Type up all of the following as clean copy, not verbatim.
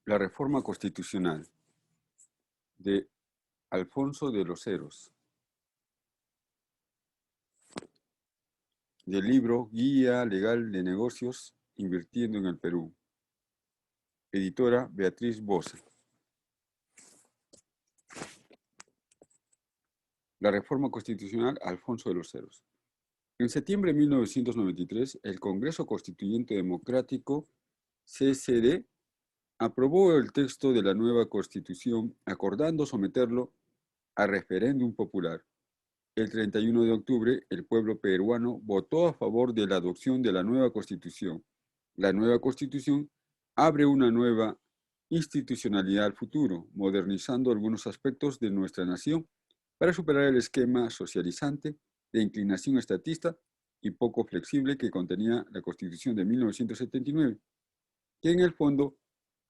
La reforma constitucional de Alfonso de los Heros, del libro Guía Legal de Negocios Invirtiendo en el Perú, editora Beatriz Bose. La reforma constitucional Alfonso de los Heros. En septiembre de 1993, el Congreso Constituyente Democrático, CCD, aprobó el texto de la nueva Constitución, acordando someterlo a referéndum popular. El 31 de octubre, el pueblo peruano votó a favor de la adopción de la nueva Constitución. La nueva Constitución abre una nueva institucionalidad al futuro, modernizando algunos aspectos de nuestra nación para superar el esquema socializante de inclinación estatista y poco flexible que contenía la Constitución de 1979, que en el fondo,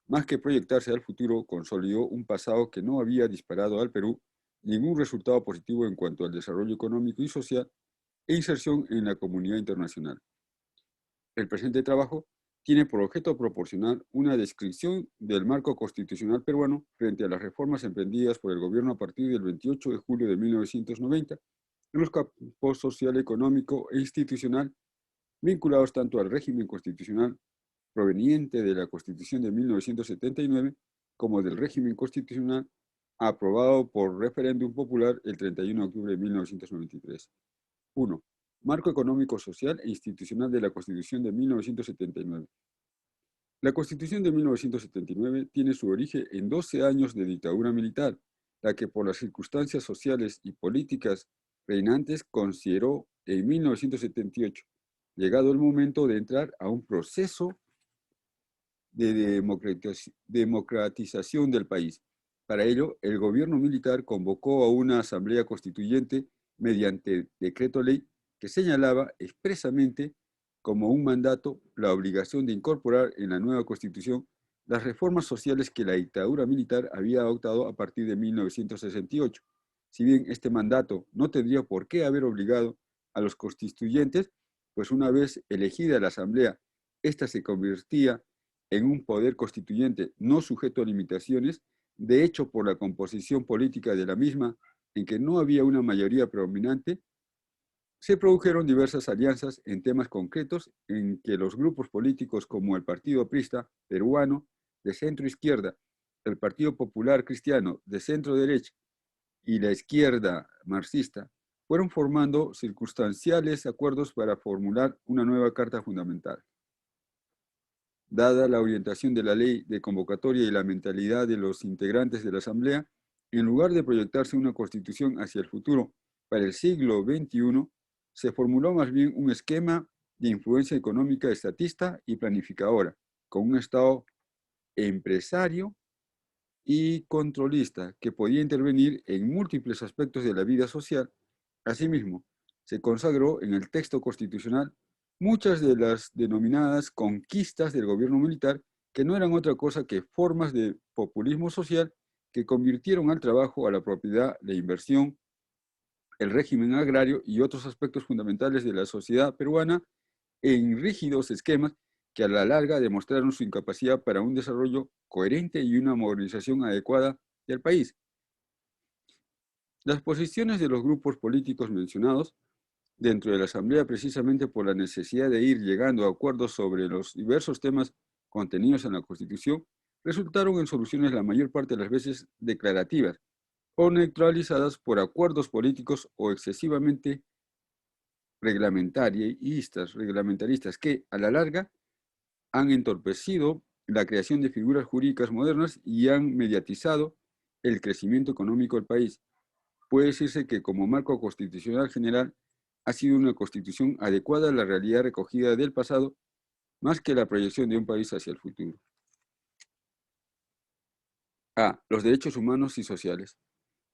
más que proyectarse al futuro, consolidó un pasado que no había disparado al Perú ningún resultado positivo en cuanto al desarrollo económico y social e inserción en la comunidad internacional. El presente trabajo tiene por objeto proporcionar una descripción del marco constitucional peruano frente a las reformas emprendidas por el gobierno a partir del 28 de julio de 1990 en los campos social, económico e institucional vinculados tanto al régimen constitucional proveniente de la Constitución de 1979 como del régimen constitucional aprobado por referéndum popular el 31 de octubre de 1993. 1. Marco económico, social e institucional de la Constitución de 1979. La Constitución de 1979 tiene su origen en 12 años de dictadura militar, la que por las circunstancias sociales y políticas reinantes consideró en 1978, llegado el momento de entrar a un proceso de democratización del país. Para ello, el gobierno militar convocó a una asamblea constituyente mediante decreto ley que señalaba expresamente como un mandato la obligación de incorporar en la nueva Constitución las reformas sociales que la dictadura militar había adoptado a partir de 1968. Si bien este mandato no tendría por qué haber obligado a los constituyentes, pues una vez elegida la asamblea, ésta se convertía en un poder constituyente no sujeto a limitaciones, de hecho por la composición política de la misma, en que no había una mayoría predominante, se produjeron diversas alianzas en temas concretos en que los grupos políticos como el Partido Aprista peruano de centro izquierda, el Partido Popular Cristiano de centro derecha y la izquierda marxista fueron formando circunstanciales acuerdos para formular una nueva Carta Fundamental. Dada la orientación de la ley de convocatoria y la mentalidad de los integrantes de la Asamblea, en lugar de proyectarse una constitución hacia el futuro para el siglo XXI, se formuló más bien un esquema de influencia económica estatista y planificadora, con un Estado empresario y controlista que podía intervenir en múltiples aspectos de la vida social. Asimismo, se consagró en el texto constitucional muchas de las denominadas conquistas del gobierno militar, que no eran otra cosa que formas de populismo social que convirtieron al trabajo, a la propiedad, la inversión, el régimen agrario y otros aspectos fundamentales de la sociedad peruana en rígidos esquemas que a la larga demostraron su incapacidad para un desarrollo coherente y una modernización adecuada del país. Las posiciones de los grupos políticos mencionados dentro de la Asamblea, precisamente por la necesidad de ir llegando a acuerdos sobre los diversos temas contenidos en la Constitución, resultaron en soluciones la mayor parte de las veces declarativas o neutralizadas por acuerdos políticos o excesivamente reglamentaristas que, a la larga, han entorpecido la creación de figuras jurídicas modernas y han mediatizado el crecimiento económico del país. Puede decirse que como marco constitucional general ha sido una constitución adecuada a la realidad recogida del pasado, más que la proyección de un país hacia el futuro. A. Los derechos humanos y sociales.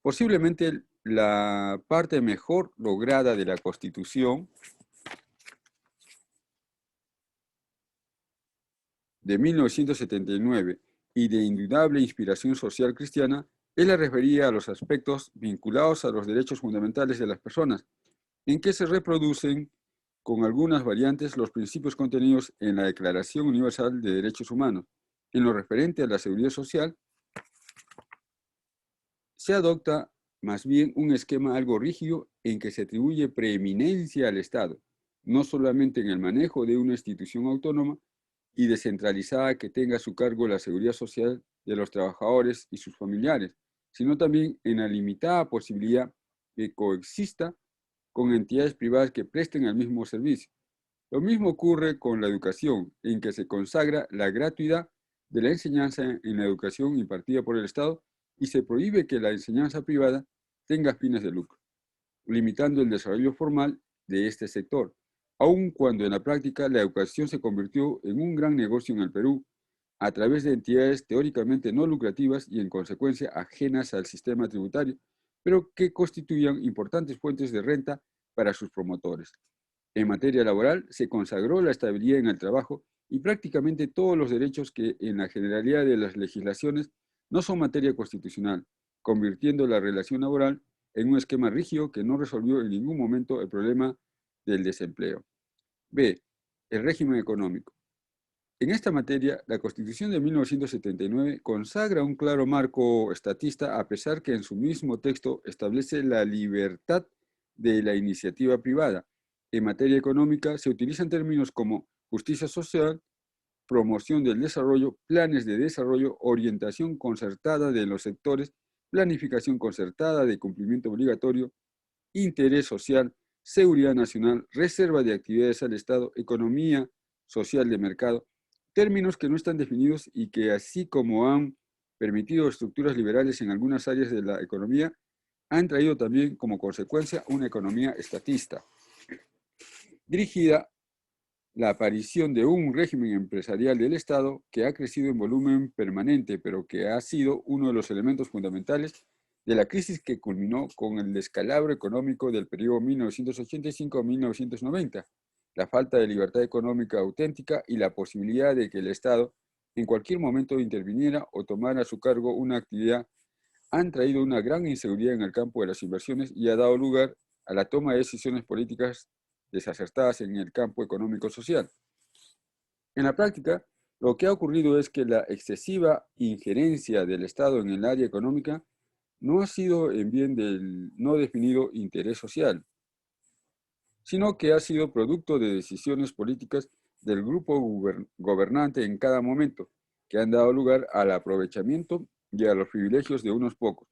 Posiblemente la parte mejor lograda de la Constitución de 1979 y de indudable inspiración social cristiana es la referida a los aspectos vinculados a los derechos fundamentales de las personas, en que se reproducen con algunas variantes los principios contenidos en la Declaración Universal de Derechos Humanos, En lo referente a la seguridad social, se adopta más bien un esquema algo rígido en que se atribuye preeminencia al Estado, no solamente en el manejo de una institución autónoma y descentralizada que tenga a su cargo la seguridad social de los trabajadores y sus familiares, sino también en la limitada posibilidad de coexista con entidades privadas que presten el mismo servicio. Lo mismo ocurre con la educación, en que se consagra la gratuidad de la enseñanza en la educación impartida por el Estado y se prohíbe que la enseñanza privada tenga fines de lucro, limitando el desarrollo formal de este sector, aun cuando en la práctica la educación se convirtió en un gran negocio en el Perú a través de entidades teóricamente no lucrativas y en consecuencia ajenas al sistema tributario, pero que constituían importantes fuentes de renta para sus promotores. En materia laboral, se consagró la estabilidad en el trabajo y prácticamente todos los derechos que en la generalidad de las legislaciones no son materia constitucional, convirtiendo la relación laboral en un esquema rígido que no resolvió en ningún momento el problema del desempleo. B. El régimen económico. En esta materia, la Constitución de 1979 consagra un claro marco estatista a pesar que en su mismo texto establece la libertad de la iniciativa privada. En materia económica se utilizan términos como justicia social, promoción del desarrollo, planes de desarrollo, orientación concertada de los sectores, planificación concertada de cumplimiento obligatorio, interés social, seguridad nacional, reserva de actividades al Estado, economía social de mercado, términos que no están definidos y que así como han permitido estructuras liberales en algunas áreas de la economía, han traído también como consecuencia una economía estatista, dirigida la aparición de un régimen empresarial del Estado que ha crecido en volumen permanente, pero que ha sido uno de los elementos fundamentales de la crisis que culminó con el descalabro económico del periodo 1985-1990, la falta de libertad económica auténtica y la posibilidad de que el Estado en cualquier momento interviniera o tomara a su cargo una actividad han traído una gran inseguridad en el campo de las inversiones y ha dado lugar a la toma de decisiones políticas desacertadas en el campo económico-social. En la práctica, lo que ha ocurrido es que la excesiva injerencia del Estado en el área económica no ha sido en bien del no definido interés social, sino que ha sido producto de decisiones políticas del grupo gobernante en cada momento, que han dado lugar al aprovechamiento y a los privilegios de unos pocos.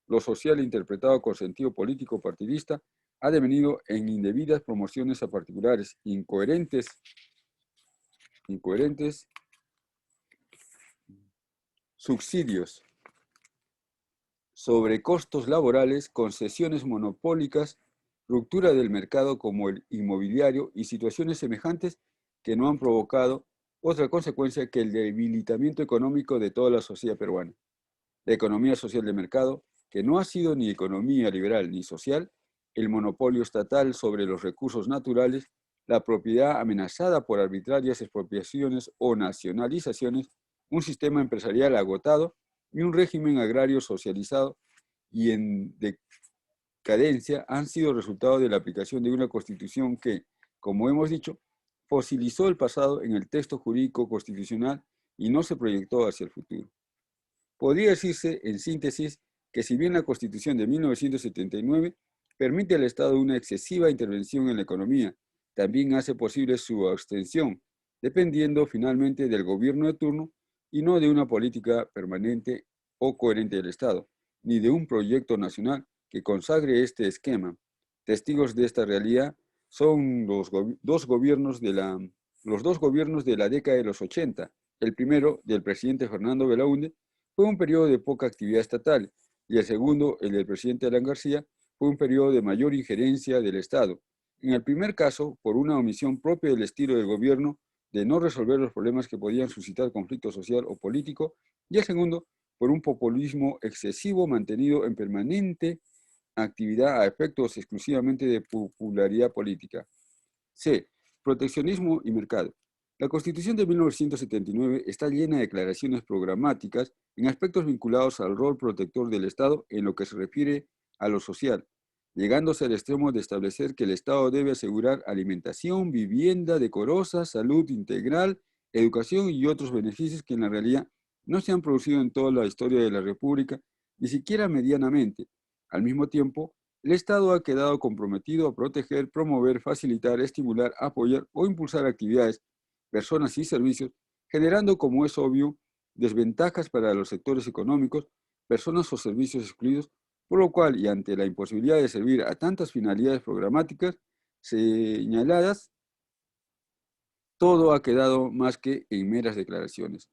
Lo social interpretado con sentido político partidista ha devenido en indebidas promociones a particulares, incoherentes subsidios, sobrecostos laborales, concesiones monopólicas, ruptura del mercado como el inmobiliario y situaciones semejantes que no han provocado otra consecuencia que el debilitamiento económico de toda la sociedad peruana. La economía social de mercado, que no ha sido ni economía liberal ni social, el monopolio estatal sobre los recursos naturales, la propiedad amenazada por arbitrarias expropiaciones o nacionalizaciones, un sistema empresarial agotado y un régimen agrario socializado y en decadencia han sido resultado de la aplicación de una constitución que, como hemos dicho, fosilizó el pasado en el texto jurídico constitucional y no se proyectó hacia el futuro. Podría decirse, en síntesis, que si bien la Constitución de 1979 permite al Estado una excesiva intervención en la economía, también hace posible su abstención, dependiendo finalmente del gobierno de turno y no de una política permanente o coherente del Estado, ni de un proyecto nacional que consagre este esquema. Testigos de esta realidad son los dos gobiernos de la década de los 80, el primero del presidente Fernando Belaúnde, fue un periodo de poca actividad estatal, y el segundo, el del presidente Alan García, fue un periodo de mayor injerencia del Estado. En el primer caso, por una omisión propia del estilo del gobierno de no resolver los problemas que podían suscitar conflicto social o político, y el segundo, por un populismo excesivo mantenido en permanente actividad a efectos exclusivamente de popularidad política. C. Proteccionismo y mercado. La Constitución de 1979 está llena de declaraciones programáticas en aspectos vinculados al rol protector del Estado en lo que se refiere a lo social, llegándose al extremo de establecer que el Estado debe asegurar alimentación, vivienda decorosa, salud integral educación y otros beneficios que en la realidad no se han producido en toda la historia de la República, ni siquiera medianamente. Al mismo tiempo, el Estado ha quedado comprometido a proteger, promover, facilitar, estimular, apoyar o impulsar actividades, personas y servicios, generando, como es obvio, desventajas para los sectores económicos, personas o servicios excluidos, por lo cual, y ante la imposibilidad de servir a tantas finalidades programáticas señaladas, todo ha quedado más que en meras declaraciones.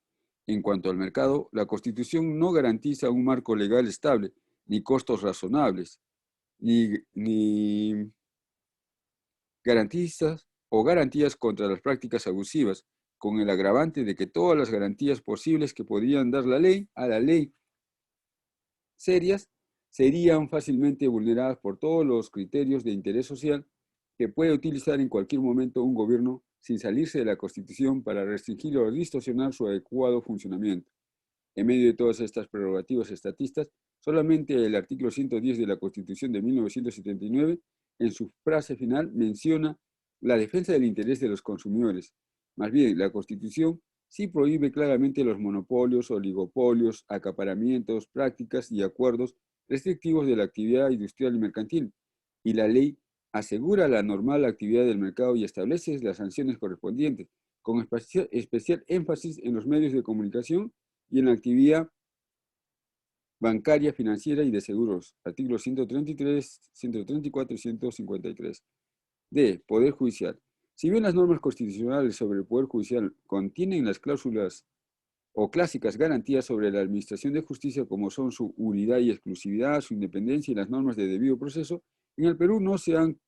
En cuanto al mercado, la Constitución no garantiza un marco legal estable, ni costos razonables, ni garantías contra las prácticas abusivas, con el agravante de que todas las garantías posibles que podrían dar la ley a la ley serias serían fácilmente vulneradas por todos los criterios de interés social que puede utilizar en cualquier momento un gobierno sin salirse de la Constitución para restringir o distorsionar su adecuado funcionamiento. En medio de todas estas prerrogativas estatistas, solamente el artículo 110 de la Constitución de 1979, en su frase final, menciona la defensa del interés de los consumidores. Más bien, la Constitución sí prohíbe claramente los monopolios, oligopolios, acaparamientos, prácticas y acuerdos restrictivos de la actividad industrial y mercantil, y la ley asegura la normal actividad del mercado y establece las sanciones correspondientes, con especial énfasis en los medios de comunicación y en la actividad bancaria, financiera y de seguros, artículos 133, 134 y 153. D. Poder judicial. Si bien las normas constitucionales sobre el Poder Judicial contienen las cláusulas o clásicas garantías sobre la administración de justicia como son su unidad y exclusividad, su independencia y las normas de debido proceso, en el Perú no se han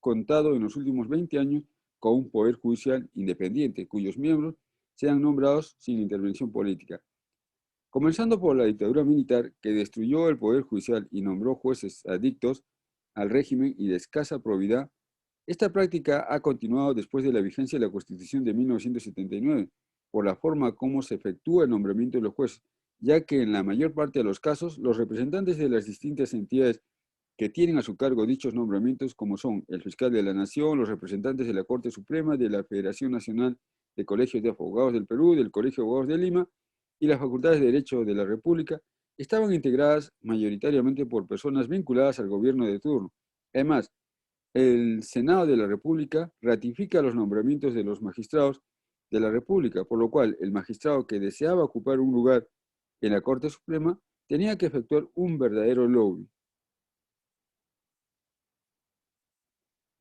contado en los últimos 20 años con un Poder Judicial independiente, cuyos miembros sean nombrados sin intervención política. Comenzando por la dictadura militar que destruyó el Poder Judicial y nombró jueces adictos al régimen y de escasa probidad, esta práctica ha continuado después de la vigencia de la Constitución de 1979, por la forma como se efectúa el nombramiento de los jueces, ya que en la mayor parte de los casos los representantes de las distintas entidades que tienen a su cargo dichos nombramientos, como son el fiscal de la Nación, los representantes de la Corte Suprema, de la Federación Nacional de Colegios de Abogados del Perú, del Colegio de Abogados de Lima y las Facultades de Derecho de la República, estaban integradas mayoritariamente por personas vinculadas al gobierno de turno. Además, el Senado de la República ratifica los nombramientos de los magistrados de la República, por lo cual el magistrado que deseaba ocupar un lugar en la Corte Suprema tenía que efectuar un verdadero lobby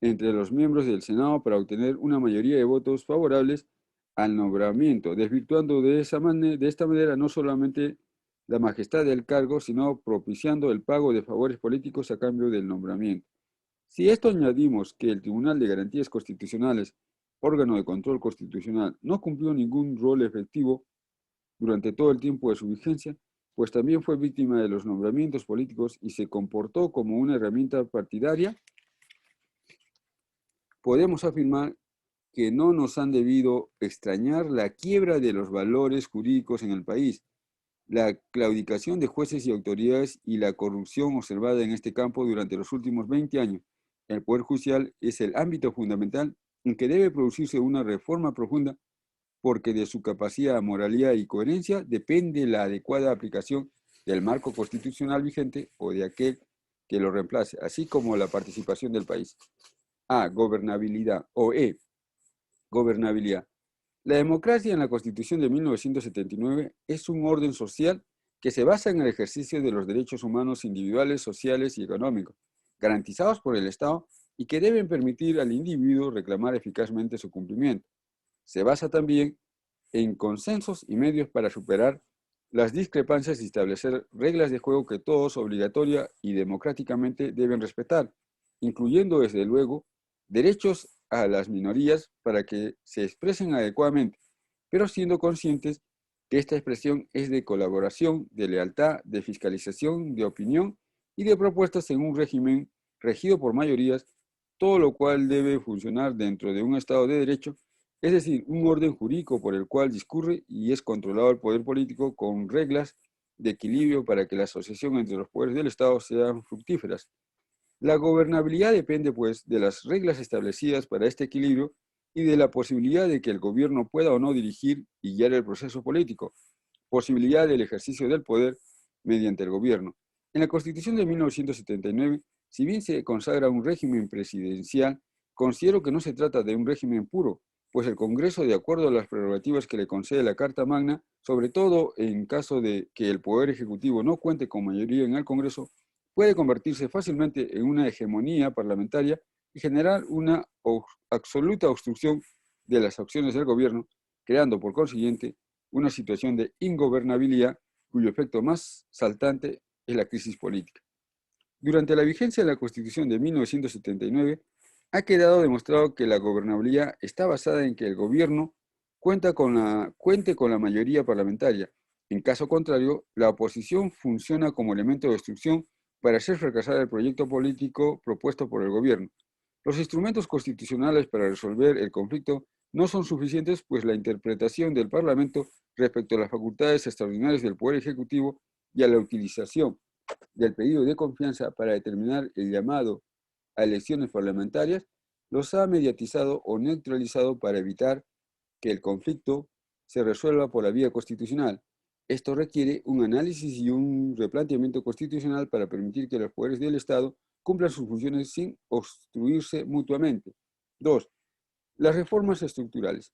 entre los miembros del Senado para obtener una mayoría de votos favorables al nombramiento, desvirtuando de esta manera no solamente la majestad del cargo, sino propiciando el pago de favores políticos a cambio del nombramiento. Si a esto añadimos que el Tribunal de Garantías Constitucionales, órgano de control constitucional, no cumplió ningún rol efectivo durante todo el tiempo de su vigencia, pues también fue víctima de los nombramientos políticos y se comportó como una herramienta partidaria, podemos afirmar que no nos han debido extrañar la quiebra de los valores jurídicos en el país, la claudicación de jueces y autoridades y la corrupción observada en este campo durante los últimos 20 años. El Poder Judicial es el ámbito fundamental en que debe producirse una reforma profunda porque de su capacidad, moralidad y coherencia depende la adecuada aplicación del marco constitucional vigente o de aquel que lo reemplace, así como la participación del país. A. Gobernabilidad. O E. Gobernabilidad. La democracia en la Constitución de 1979 es un orden social que se basa en el ejercicio de los derechos humanos individuales, sociales y económicos, garantizados por el Estado y que deben permitir al individuo reclamar eficazmente su cumplimiento. Se basa también en consensos y medios para superar las discrepancias y establecer reglas de juego que todos obligatoria y democráticamente deben respetar, incluyendo desde luego derechos a las minorías para que se expresen adecuadamente, pero siendo conscientes que esta expresión es de colaboración, de lealtad, de fiscalización, de opinión y de propuestas en un régimen regido por mayorías, todo lo cual debe funcionar dentro de un Estado de Derecho, es decir, un orden jurídico por el cual discurre y es controlado el poder político con reglas de equilibrio para que la asociación entre los poderes del Estado sean fructíferas. La gobernabilidad depende, pues, de las reglas establecidas para este equilibrio y de la posibilidad de que el gobierno pueda o no dirigir y guiar el proceso político, posibilidad del ejercicio del poder mediante el gobierno. En la Constitución de 1979, si bien se consagra un régimen presidencial, considero que no se trata de un régimen puro, pues el Congreso, de acuerdo a las prerrogativas que le concede la Carta Magna, sobre todo en caso de que el Poder Ejecutivo no cuente con mayoría en el Congreso, puede convertirse fácilmente en una hegemonía parlamentaria y generar una absoluta obstrucción de las acciones del gobierno, creando por consiguiente una situación de ingobernabilidad cuyo efecto más saltante es la crisis política. Durante la vigencia de la Constitución de 1979, ha quedado demostrado que la gobernabilidad está basada en que el gobierno cuente con la mayoría parlamentaria. En caso contrario, la oposición funciona como elemento de obstrucción para hacer fracasar el proyecto político propuesto por el gobierno. Los instrumentos constitucionales para resolver el conflicto no son suficientes, pues la interpretación del Parlamento respecto a las facultades extraordinarias del Poder Ejecutivo y a la utilización del pedido de confianza para determinar el llamado a elecciones parlamentarias los ha mediatizado o neutralizado para evitar que el conflicto se resuelva por la vía constitucional. Esto requiere un análisis y un replanteamiento constitucional para permitir que los poderes del Estado cumplan sus funciones sin obstruirse mutuamente. 2. Las reformas estructurales.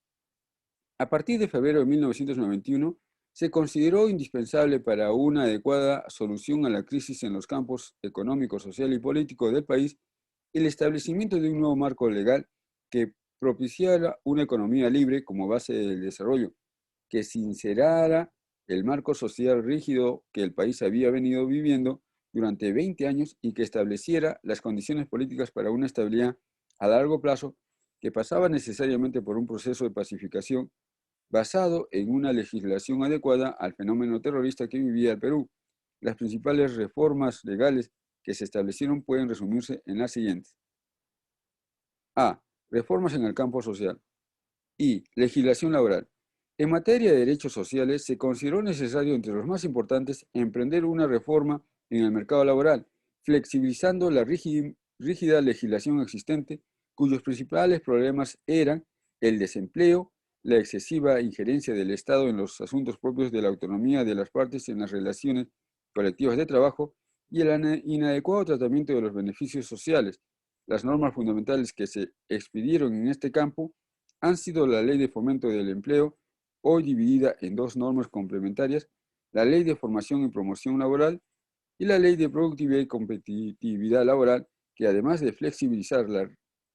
A partir de febrero de 1991, se consideró indispensable para una adecuada solución a la crisis en los campos económico, social y político del país el establecimiento de un nuevo marco legal que propiciara una economía libre como base del desarrollo, que sincerara el marco social rígido que el país había venido viviendo durante 20 años y que estableciera las condiciones políticas para una estabilidad a largo plazo que pasaba necesariamente por un proceso de pacificación basado en una legislación adecuada al fenómeno terrorista que vivía el Perú. Las principales reformas legales que se establecieron pueden resumirse en las siguientes. A. Reformas en el campo social. I. Legislación laboral. En materia de derechos sociales, se consideró necesario, entre los más importantes, emprender una reforma en el mercado laboral, flexibilizando la rígida legislación existente, cuyos principales problemas eran el desempleo, la excesiva injerencia del Estado en los asuntos propios de la autonomía de las partes en las relaciones colectivas de trabajo y el inadecuado tratamiento de los beneficios sociales. Las normas fundamentales que se expidieron en este campo han sido la Ley de Fomento del Empleo, hoy dividida en dos normas complementarias, la Ley de Formación y Promoción Laboral y la Ley de Productividad y Competitividad Laboral, que además de flexibilizar la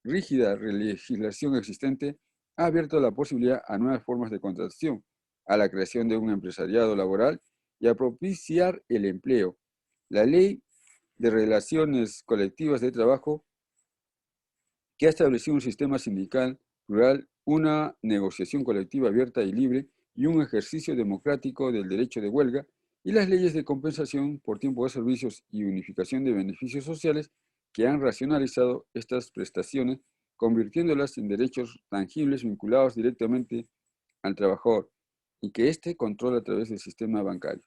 rígida legislación existente, ha abierto la posibilidad a nuevas formas de contratación, a la creación de un empresariado laboral y a propiciar el empleo. La Ley de Relaciones Colectivas de Trabajo, que ha establecido un sistema sindical plural, una negociación colectiva abierta y libre y un ejercicio democrático del derecho de huelga, y las leyes de compensación por tiempo de servicios y unificación de beneficios sociales que han racionalizado estas prestaciones, convirtiéndolas en derechos tangibles vinculados directamente al trabajador y que éste controla a través del sistema bancario.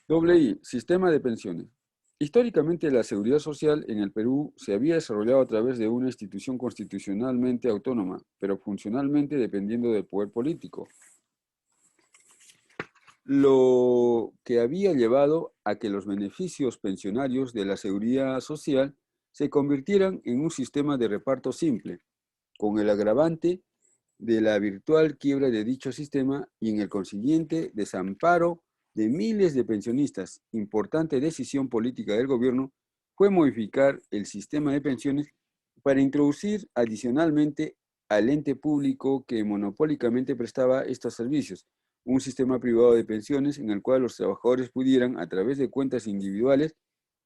I. Sistema de pensiones. Históricamente, la seguridad social en el Perú se había desarrollado a través de una institución constitucionalmente autónoma, pero funcionalmente dependiendo del poder político, lo que había llevado a que los beneficios pensionarios de la seguridad social se convirtieran en un sistema de reparto simple, con el agravante de la virtual quiebra de dicho sistema y en el consiguiente desamparo de miles de pensionistas. Importante decisión política del gobierno fue modificar el sistema de pensiones para introducir adicionalmente al ente público que monopólicamente prestaba estos servicios, un sistema privado de pensiones en el cual los trabajadores pudieran, a través de cuentas individuales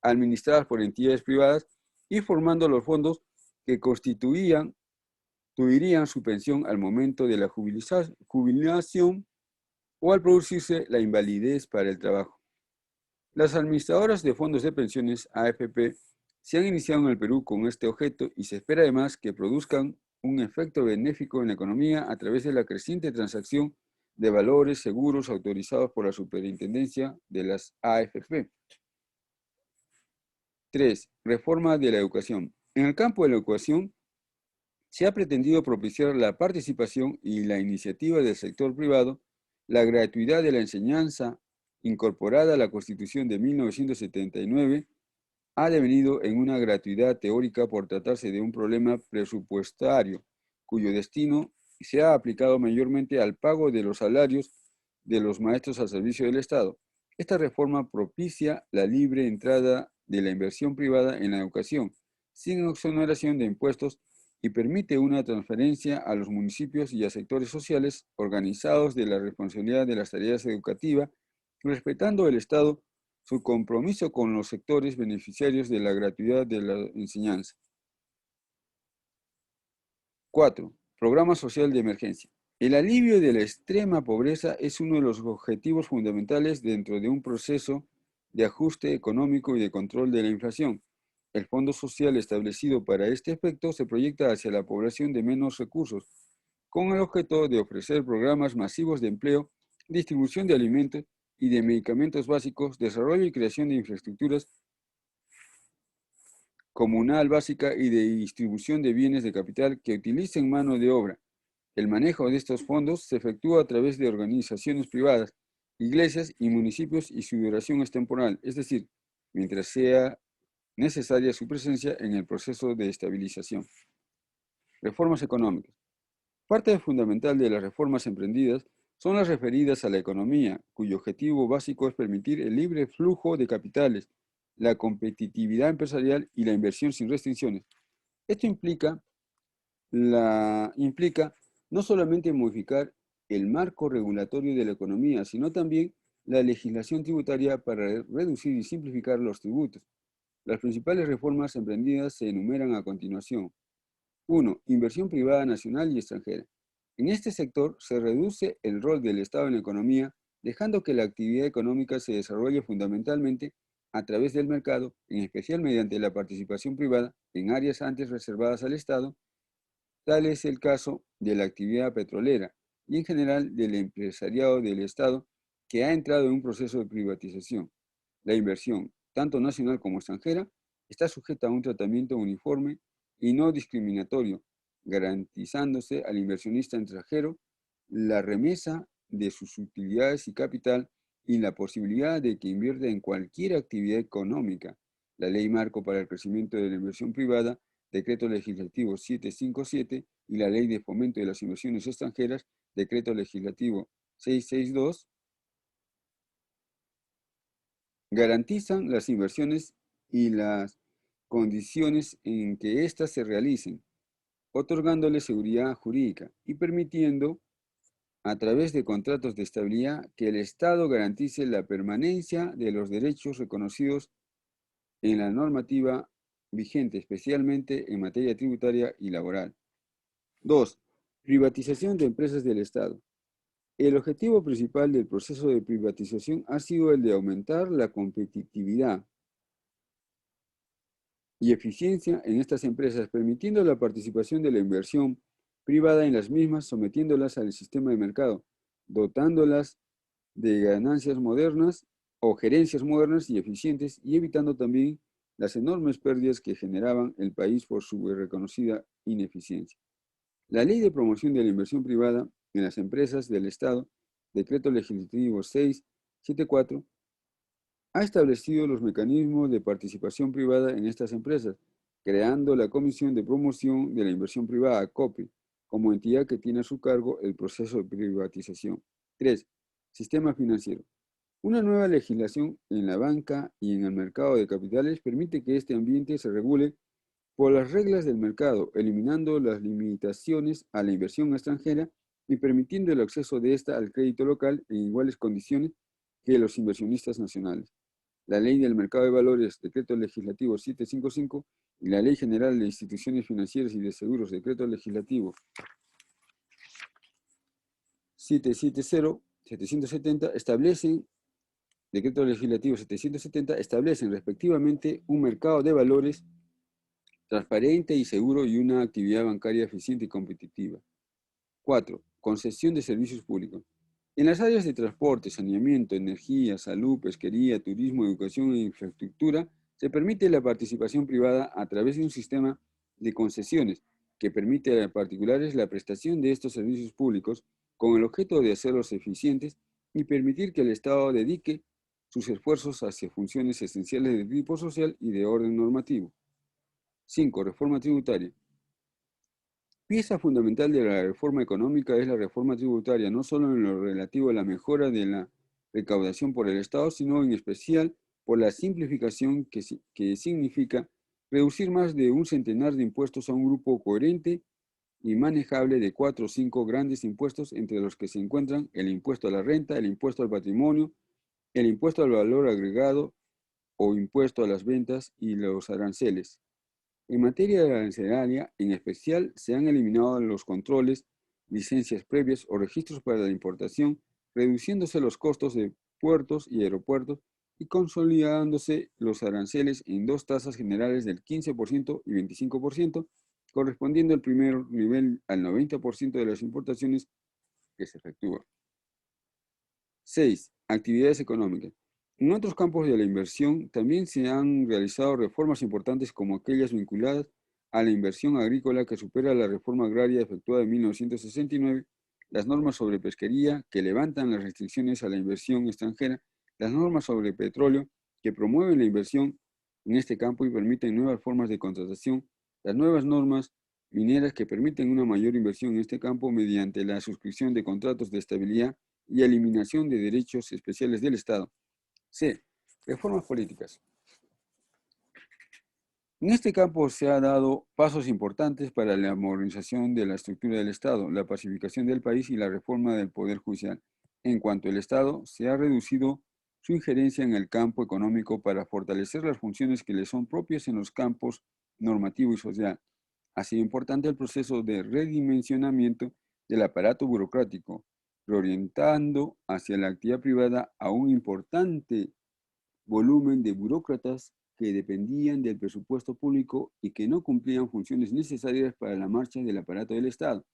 administradas por entidades privadas, ir formando los fondos que constituirían su pensión al momento de la jubilación o al producirse la invalidez para el trabajo. Las administradoras de fondos de pensiones, AFP, se han iniciado en el Perú con este objeto y se espera además que produzcan un efecto benéfico en la economía a través de la creciente transacción de valores seguros autorizados por la Superintendencia de las AFP. 3. Reforma de la educación. En el campo de la educación, Se ha pretendido propiciar la participación y la iniciativa del sector privado, la gratuidad de la enseñanza incorporada a la Constitución de 1979 ha devenido en una gratuidad teórica por tratarse de un problema presupuestario, cuyo destino se ha aplicado mayormente al pago de los salarios de los maestros al servicio del Estado. Esta reforma propicia la libre entrada de la inversión privada en la educación, sin exoneración de impuestos, y permite una transferencia a los municipios y a sectores sociales organizados de la responsabilidad de las tareas educativas, respetando el Estado su compromiso con los sectores beneficiarios de la gratuidad de la enseñanza. 4. Programa social de emergencia. El alivio de la extrema pobreza es uno de los objetivos fundamentales dentro de un proceso de ajuste económico y de control de la inflación. El Fondo Social establecido para este efecto se proyecta hacia la población de menos recursos, con el objeto de ofrecer programas masivos de empleo, distribución de alimentos y de medicamentos básicos, desarrollo y creación de infraestructuras comunal básica y de distribución de bienes de capital que utilicen mano de obra. El manejo de estos fondos se efectúa a través de organizaciones privadas, iglesias y municipios, y su duración es temporal, es decir, mientras sea necesaria su presencia en el proceso de estabilización. Reformas económicas. Parte fundamental de las reformas emprendidas son las referidas a la economía, cuyo objetivo básico es permitir el libre flujo de capitales, la competitividad empresarial y la inversión sin restricciones. Esto implica no solamente modificar el marco regulatorio de la economía, sino también la legislación tributaria para reducir y simplificar los tributos. Las principales reformas emprendidas se enumeran a continuación. 1. Inversión privada nacional y extranjera. En este sector se reduce el rol del Estado en la economía, dejando que la actividad económica se desarrolle fundamentalmente a través del mercado, en especial mediante la participación privada en áreas antes reservadas al Estado. Tal es el caso de la actividad petrolera y en general del empresariado del Estado, que ha entrado en un proceso de privatización. La inversión, tanto nacional como extranjera, está sujeta a un tratamiento uniforme y no discriminatorio, garantizándose al inversionista extranjero la remesa de sus utilidades y capital y la posibilidad de que invierta en cualquier actividad económica. La Ley Marco para el Crecimiento de la Inversión Privada, Decreto Legislativo 757, y la Ley de Fomento de las Inversiones Extranjeras, Decreto Legislativo 662, garantizan las inversiones y las condiciones en que éstas se realicen, otorgándole seguridad jurídica y permitiendo, a través de contratos de estabilidad, que el Estado garantice la permanencia de los derechos reconocidos en la normativa vigente, especialmente en materia tributaria y laboral. 2. Privatización de empresas del Estado. El objetivo principal del proceso de privatización ha sido el de aumentar la competitividad y eficiencia en estas empresas, permitiendo la participación de la inversión privada en las mismas, sometiéndolas al sistema de mercado, dotándolas de ganancias modernas o gerencias modernas y eficientes, y evitando también las enormes pérdidas que generaban el país por su reconocida ineficiencia. La Ley de Promoción de la Inversión Privada en las Empresas del Estado, Decreto Legislativo 674, ha establecido los mecanismos de participación privada en estas empresas, creando la Comisión de Promoción de la Inversión Privada, COPI, como entidad que tiene a su cargo el proceso de privatización. 3. Sistema financiero. Una nueva legislación en la banca y en el mercado de capitales permite que este ambiente se regule por las reglas del mercado, eliminando las limitaciones a la inversión extranjera y permitiendo el acceso de esta al crédito local en iguales condiciones que los inversionistas nacionales. La Ley del Mercado de Valores, Decreto Legislativo 755, y la Ley General de Instituciones Financieras y de Seguros, Decreto Legislativo 770, establecen, Decreto Legislativo 770, establecen respectivamente un mercado de valores transparente y seguro y una actividad bancaria eficiente y competitiva. 4. Concesión de servicios públicos. En las áreas de transporte, saneamiento, energía, salud, pesquería, turismo, educación e infraestructura, se permite la participación privada a través de un sistema de concesiones que permite a particulares la prestación de estos servicios públicos con el objeto de hacerlos eficientes y permitir que el Estado dedique sus esfuerzos hacia funciones esenciales de tipo social y de orden normativo. 5. Reforma tributaria. Pieza fundamental de la reforma económica es la reforma tributaria, no solo en lo relativo a la mejora de la recaudación por el Estado, sino en especial por la simplificación que significa reducir más de un centenar de impuestos a un grupo coherente y manejable de 4 o 5 grandes impuestos, entre los que se encuentran el impuesto a la renta, el impuesto al patrimonio, el impuesto al valor agregado o impuesto a las ventas y los aranceles. En materia arancelaria, en especial, se han eliminado los controles, licencias previas o registros para la importación, reduciéndose los costos de puertos y aeropuertos y consolidándose los aranceles en dos tasas generales del 15% y 25%, correspondiendo al primer nivel al 90% de las importaciones que se efectúan. 6. Actividades económicas. En otros campos de la inversión también se han realizado reformas importantes como aquellas vinculadas a la inversión agrícola que supera la reforma agraria efectuada en 1969, las normas sobre pesquería que levantan las restricciones a la inversión extranjera, las normas sobre petróleo que promueven la inversión en este campo y permiten nuevas formas de contratación, las nuevas normas mineras que permiten una mayor inversión en este campo mediante la suscripción de contratos de estabilidad y eliminación de derechos especiales del Estado. C. Reformas políticas. En este campo se han dado pasos importantes para la modernización de la estructura del Estado, la pacificación del país y la reforma del Poder Judicial. En cuanto al Estado, se ha reducido su injerencia en el campo económico para fortalecer las funciones que le son propias en los campos normativo y social. Ha sido importante el proceso de redimensionamiento del aparato burocrático, reorientando hacia la actividad privada a un importante volumen de burócratas que dependían del presupuesto público y que no cumplían funciones necesarias para la marcha del aparato del Estado.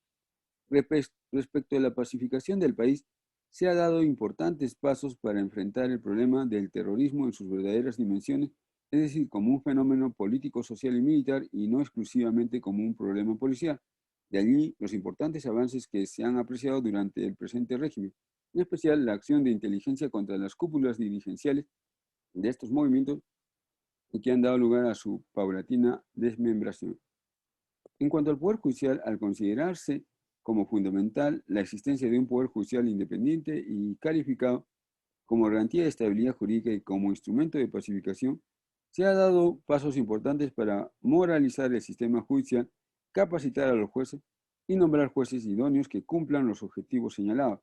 Respecto a la pacificación del país, se han dado importantes pasos para enfrentar el problema del terrorismo en sus verdaderas dimensiones, es decir, como un fenómeno político, social y militar y no exclusivamente como un problema policial. De allí los importantes avances que se han apreciado durante el presente régimen, en especial la acción de inteligencia contra las cúpulas dirigenciales de estos movimientos y que han dado lugar a su paulatina desmembración. En cuanto al Poder Judicial, al considerarse como fundamental la existencia de un Poder Judicial independiente y calificado como garantía de estabilidad jurídica y como instrumento de pacificación, se han dado pasos importantes para moralizar el sistema judicial, capacitar a los jueces y nombrar jueces idóneos que cumplan los objetivos señalados.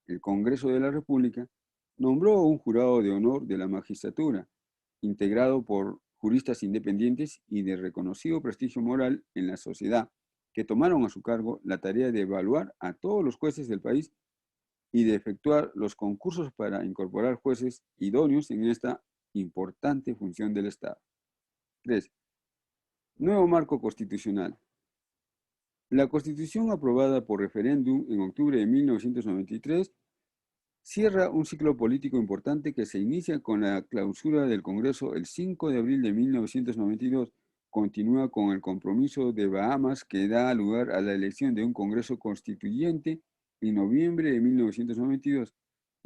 El Congreso de la República nombró un jurado de honor de la magistratura, integrado por juristas independientes y de reconocido prestigio moral en la sociedad, que tomaron a su cargo la tarea de evaluar a todos los jueces del país y de efectuar los concursos para incorporar jueces idóneos en esta importante función del Estado. 3. Nuevo marco constitucional. La Constitución aprobada por referéndum en octubre de 1993 cierra un ciclo político importante que se inicia con la clausura del Congreso el 5 de abril de 1992. Continúa con el compromiso de Bahamas que da lugar a la elección de un Congreso constituyente en noviembre de 1992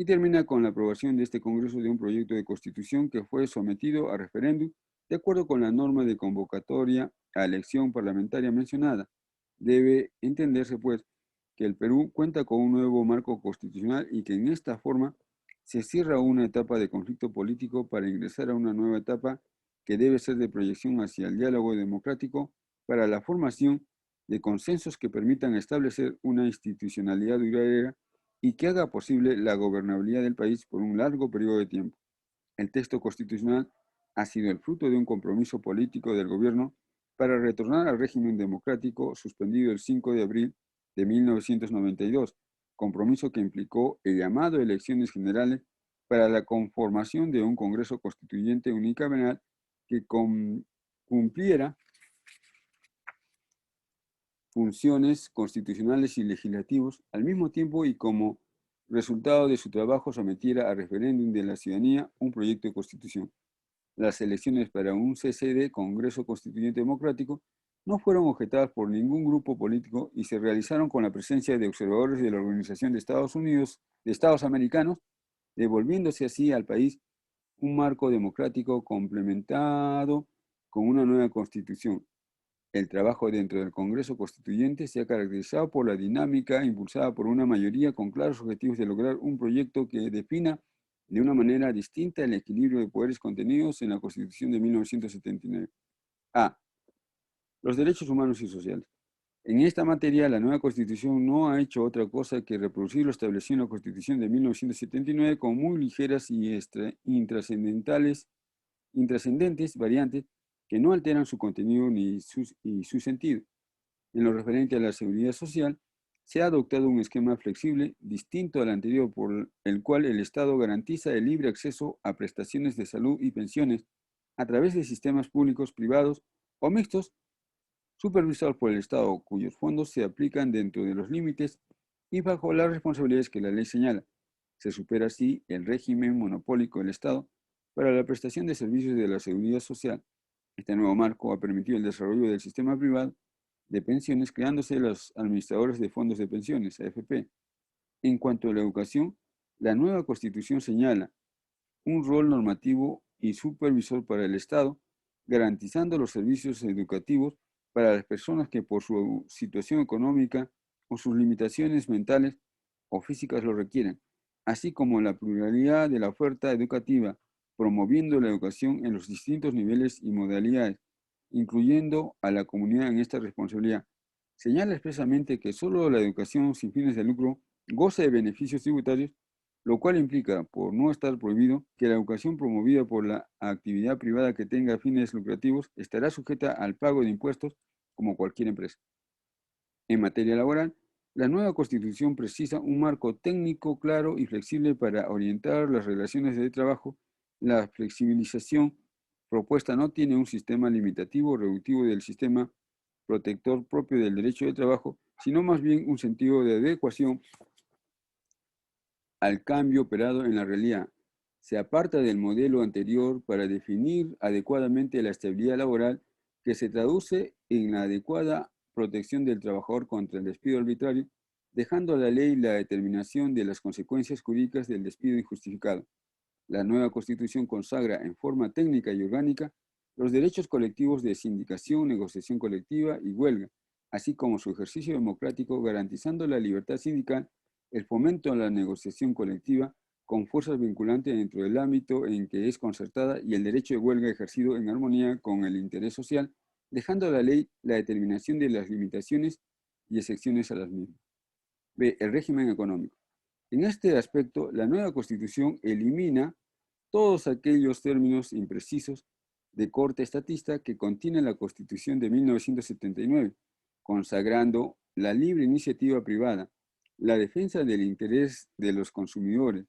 y termina con la aprobación de este Congreso de un proyecto de constitución que fue sometido a referéndum de acuerdo con la norma de convocatoria a elección parlamentaria mencionada. Debe entenderse, pues, que el Perú cuenta con un nuevo marco constitucional y que en esta forma se cierra una etapa de conflicto político para ingresar a una nueva etapa que debe ser de proyección hacia el diálogo democrático para la formación de consensos que permitan establecer una institucionalidad duradera y que haga posible la gobernabilidad del país por un largo periodo de tiempo. El texto constitucional ha sido el fruto de un compromiso político del gobierno para retornar al régimen democrático suspendido el 5 de abril de 1992, compromiso que implicó el llamado a elecciones generales para la conformación de un Congreso Constituyente unicameral que cumpliera funciones constitucionales y legislativos al mismo tiempo y como resultado de su trabajo sometiera a referéndum de la ciudadanía un proyecto de constitución. Las elecciones para un CCD, Congreso Constituyente Democrático, no fueron objetadas por ningún grupo político y se realizaron con la presencia de observadores de la Organización de Estados Unidos, de Estados Americanos, devolviéndose así al país un marco democrático complementado con una nueva constitución. El trabajo dentro del Congreso Constituyente se ha caracterizado por la dinámica impulsada por una mayoría con claros objetivos de lograr un proyecto que defina de una manera distinta el equilibrio de poderes contenidos en la Constitución de 1979. A. Los derechos humanos y sociales. En esta materia, la nueva Constitución no ha hecho otra cosa que reproducir lo establecido en la Constitución de 1979 con muy ligeras y intrascendentes variantes que no alteran su contenido ni su sentido. En lo referente a la seguridad social, se ha adoptado un esquema flexible distinto al anterior por el cual el Estado garantiza el libre acceso a prestaciones de salud y pensiones a través de sistemas públicos, privados o mixtos supervisados por el Estado, cuyos fondos se aplican dentro de los límites y bajo las responsabilidades que la ley señala. Se supera así el régimen monopólico del Estado para la prestación de servicios de la seguridad social. Este nuevo marco ha permitido el desarrollo del sistema privado de pensiones, creándose los administradores de fondos de pensiones, AFP. En cuanto a la educación, la nueva Constitución señala un rol normativo y supervisor para el Estado, garantizando los servicios educativos para las personas que por su situación económica o sus limitaciones mentales o físicas lo requieren, así como la pluralidad de la oferta educativa, promoviendo la educación en los distintos niveles y modalidades, incluyendo a la comunidad en esta responsabilidad. Señala expresamente que solo la educación sin fines de lucro goza de beneficios tributarios, lo cual implica, por no estar prohibido, que la educación promovida por la actividad privada que tenga fines lucrativos estará sujeta al pago de impuestos como cualquier empresa. En materia laboral, la nueva Constitución precisa un marco técnico claro y flexible para orientar las relaciones de trabajo. La flexibilización propuesta no tiene un sistema limitativo o reductivo del sistema protector propio del derecho de trabajo, sino más bien un sentido de adecuación al cambio operado en la realidad. Se aparta del modelo anterior para definir adecuadamente la estabilidad laboral que se traduce en la adecuada protección del trabajador contra el despido arbitrario, dejando a la ley la determinación de las consecuencias jurídicas del despido injustificado. La nueva Constitución consagra en forma técnica y orgánica los derechos colectivos de sindicación, negociación colectiva y huelga, así como su ejercicio democrático, garantizando la libertad sindical, el fomento a la negociación colectiva con fuerzas vinculantes dentro del ámbito en que es concertada y el derecho de huelga ejercido en armonía con el interés social, dejando a la ley la determinación de las limitaciones y excepciones a las mismas. B. El régimen económico. En este aspecto, la nueva Constitución elimina todos aquellos términos imprecisos de corte estatista que contiene la Constitución de 1979, consagrando la libre iniciativa privada, la defensa del interés de los consumidores,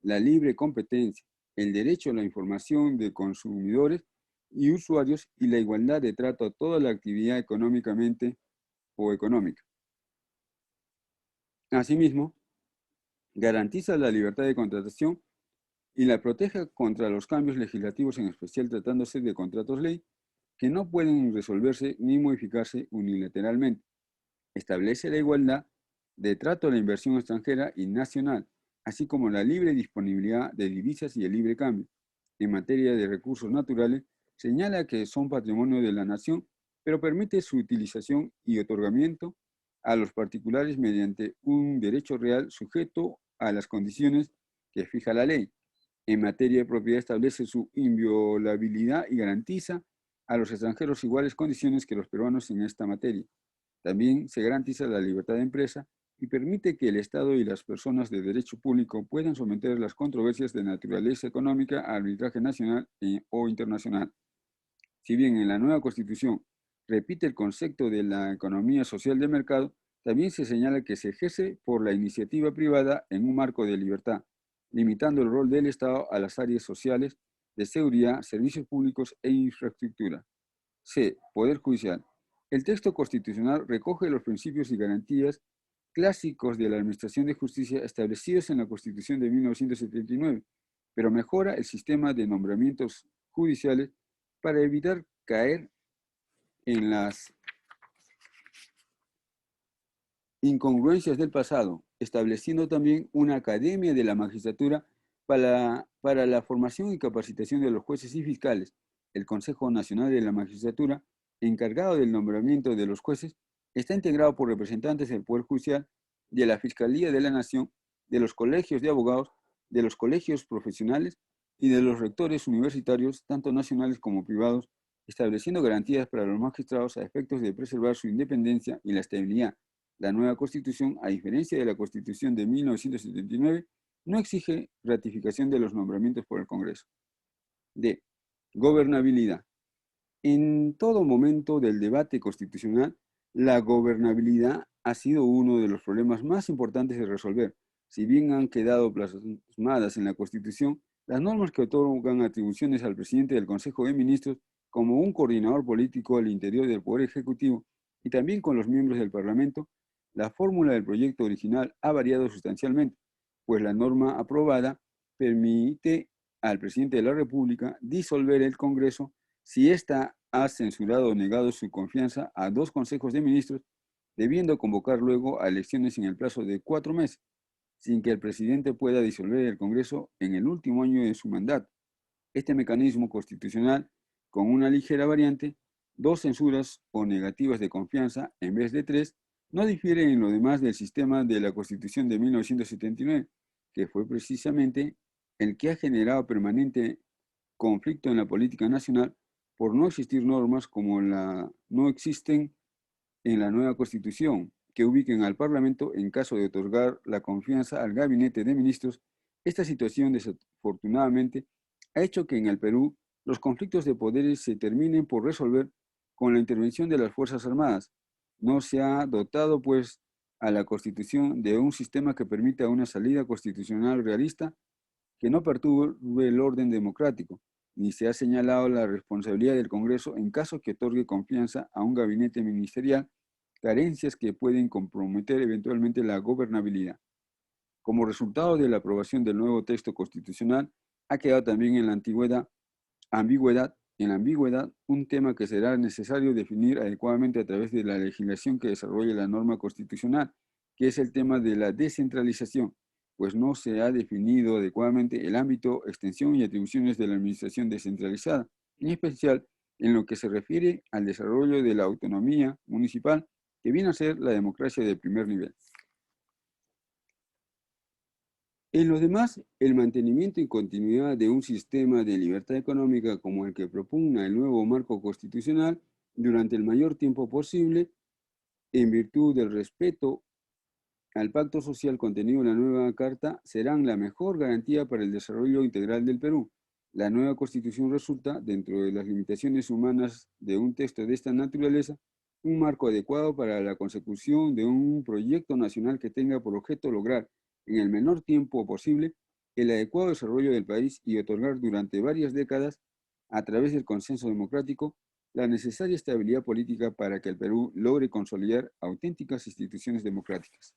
la libre competencia, el derecho a la información de consumidores y usuarios y la igualdad de trato a toda la actividad económicamente o económica. Asimismo, garantiza la libertad de contratación y la protege contra los cambios legislativos, en especial tratándose de contratos ley, que no pueden resolverse ni modificarse unilateralmente. Establece la igualdad de trato a la inversión extranjera y nacional, así como la libre disponibilidad de divisas y el libre cambio. En materia de recursos naturales, señala que son patrimonio de la nación, pero permite su utilización y otorgamiento a los particulares mediante un derecho real sujeto a las condiciones que fija la ley. En materia de propiedad establece su inviolabilidad y garantiza a los extranjeros iguales condiciones que los peruanos en esta materia. También se garantiza la libertad de empresa y permite que el Estado y las personas de derecho público puedan someter las controversias de naturaleza económica a arbitraje nacional o internacional. Si bien en la nueva Constitución repite el concepto de la economía social de mercado, también se señala que se ejerce por la iniciativa privada en un marco de libertad, limitando el rol del Estado a las áreas sociales, de seguridad, servicios públicos e infraestructura. C. Poder judicial. El texto constitucional recoge los principios y garantías clásicos de la Administración de Justicia establecidos en la Constitución de 1979, pero mejora el sistema de nombramientos judiciales para evitar caer en las incongruencias del pasado, estableciendo también una academia de la magistratura para la formación y capacitación de los jueces y fiscales. El Consejo Nacional de la Magistratura, encargado del nombramiento de los jueces, está integrado por representantes del Poder Judicial, de la Fiscalía de la Nación, de los colegios de abogados, de los colegios profesionales y de los rectores universitarios, tanto nacionales como privados, estableciendo garantías para los magistrados a efectos de preservar su independencia y la estabilidad. La nueva Constitución, a diferencia de la Constitución de 1979, no exige ratificación de los nombramientos por el Congreso. D. Gobernabilidad. En todo momento del debate constitucional, la gobernabilidad ha sido uno de los problemas más importantes de resolver. Si bien han quedado plasmadas en la Constitución, las normas que otorgan atribuciones al presidente del Consejo de Ministros como un coordinador político al interior del Poder Ejecutivo y también con los miembros del Parlamento, la fórmula del proyecto original ha variado sustancialmente, pues la norma aprobada permite al presidente de la República disolver el Congreso si ésta ha censurado o negado su confianza a 2 consejos de ministros, debiendo convocar luego a elecciones en el plazo de 4 meses, sin que el presidente pueda disolver el Congreso en el último año de su mandato. Este mecanismo constitucional, con una ligera variante, 2 censuras o negativas de confianza en vez de 3, no difiere en lo demás del sistema de la Constitución de 1979, que fue precisamente el que ha generado permanente conflicto en la política nacional por no existir normas como no existen en la nueva Constitución, que ubiquen al Parlamento en caso de otorgar la confianza al Gabinete de Ministros. Esta situación, desafortunadamente, ha hecho que en el Perú los conflictos de poderes se terminen por resolver con la intervención de las Fuerzas Armadas. No se ha dotado, pues, a la Constitución de un sistema que permita una salida constitucional realista que no perturbe el orden democrático, ni se ha señalado la responsabilidad del Congreso en caso que otorgue confianza a un gabinete ministerial, carencias que pueden comprometer eventualmente la gobernabilidad. Como resultado de la aprobación del nuevo texto constitucional, ha quedado también en la ambigüedad un tema que será necesario definir adecuadamente a través de la legislación que desarrolle la norma constitucional, que es el tema de la descentralización, pues no se ha definido adecuadamente el ámbito, extensión y atribuciones de la administración descentralizada, en especial en lo que se refiere al desarrollo de la autonomía municipal, que viene a ser la democracia de primer nivel. En lo demás, el mantenimiento y continuidad de un sistema de libertad económica como el que propugna el nuevo marco constitucional durante el mayor tiempo posible, en virtud del respeto al pacto social contenido en la nueva Carta, serán la mejor garantía para el desarrollo integral del Perú. La nueva Constitución resulta, dentro de las limitaciones humanas de un texto de esta naturaleza, un marco adecuado para la consecución de un proyecto nacional que tenga por objeto lograr, en el menor tiempo posible, el adecuado desarrollo del país y otorgar durante varias décadas, a través del consenso democrático, la necesaria estabilidad política para que el Perú logre consolidar auténticas instituciones democráticas.